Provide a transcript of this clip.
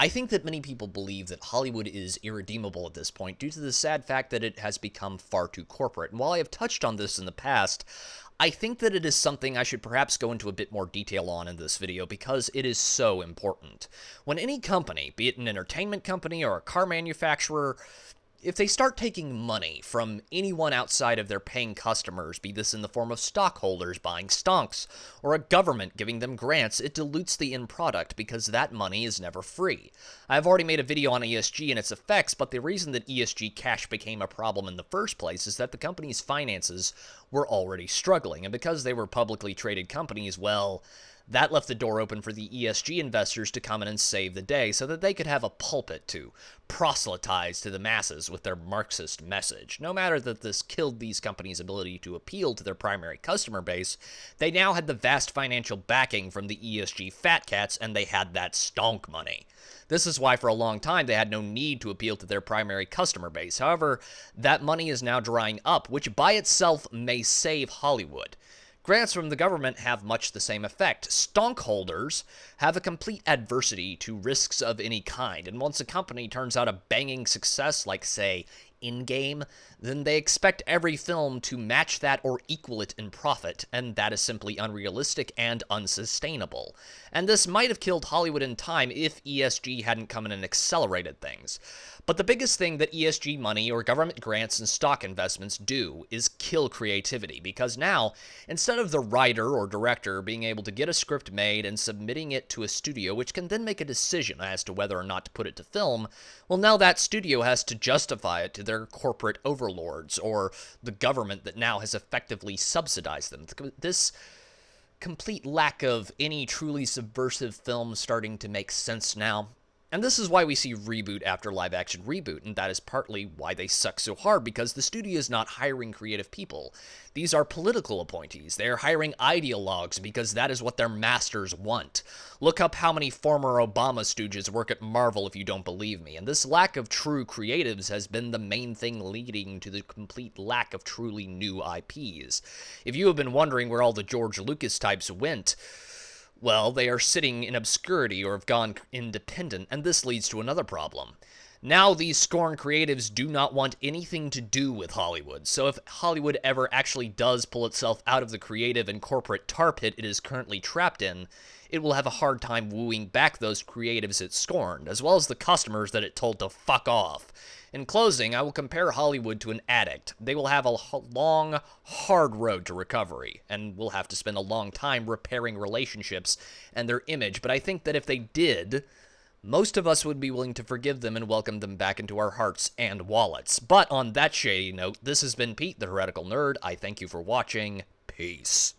I think that many people believe that Hollywood is irredeemable at this point due to the sad fact that it has become far too corporate. And while I have touched on this in the past, I think that it is something I should perhaps go into a bit more detail on in this video because it is so important. When any company, be it an entertainment company or a car manufacturer, if they start taking money from anyone outside of their paying customers, be this in the form of stockholders buying stonks or a government giving them grants, it dilutes the end product because that money is never free. I've already made a video on ESG and its effects, but the reason that ESG cash became a problem in the first place is that the company's finances were already struggling, and because they were publicly traded companies, well, that left the door open for the ESG investors to come in and save the day so that they could have a pulpit to proselytize to the masses with their Marxist message. No matter that this killed these companies' ability to appeal to their primary customer base, they now had the vast financial backing from the ESG fat cats, and they had that stonk money. This is why for a long time they had no need to appeal to their primary customer base. However, that money is now drying up, which by itself may save Hollywood. Grants from the government have much the same effect. Stonkholders have a complete adversity to risks of any kind, and once a company turns out a banging success, like, say, in-game, then they expect every film to match that or equal it in profit, and that is simply unrealistic and unsustainable. And this might have killed Hollywood in time if ESG hadn't come in and accelerated things. But the biggest thing that ESG money or government grants and stock investments do is kill creativity, because now, instead of the writer or director being able to get a script made and submitting it to a studio, which can then make a decision as to whether or not to put it to film, well, now that studio has to justify it to their corporate overlords or the government that now has effectively subsidized them. This complete lack of any truly subversive film starting to make sense now. And this is why we see reboot after live-action reboot, and that is partly why they suck so hard, because the studio is not hiring creative people. These are political appointees. They are hiring ideologues because that is what their masters want. Look up how many former Obama stooges work at Marvel if you don't believe me, and this lack of true creatives has been the main thing leading to the complete lack of truly new IPs. If you have been wondering where all the George Lucas types went, well, they are sitting in obscurity or have gone independent, and this leads to another problem. Now these scorned creatives do not want anything to do with Hollywood, so if Hollywood ever actually does pull itself out of the creative and corporate tar pit it is currently trapped in, it will have a hard time wooing back those creatives it scorned, as well as the customers that it told to fuck off. In closing, I will compare Hollywood to an addict. They will have a long, hard road to recovery, and will have to spend a long time repairing relationships and their image, but I think that if they did, most of us would be willing to forgive them and welcome them back into our hearts and wallets. But on that shady note, this has been Pete, the Heretical Nerd. I thank you for watching. Peace.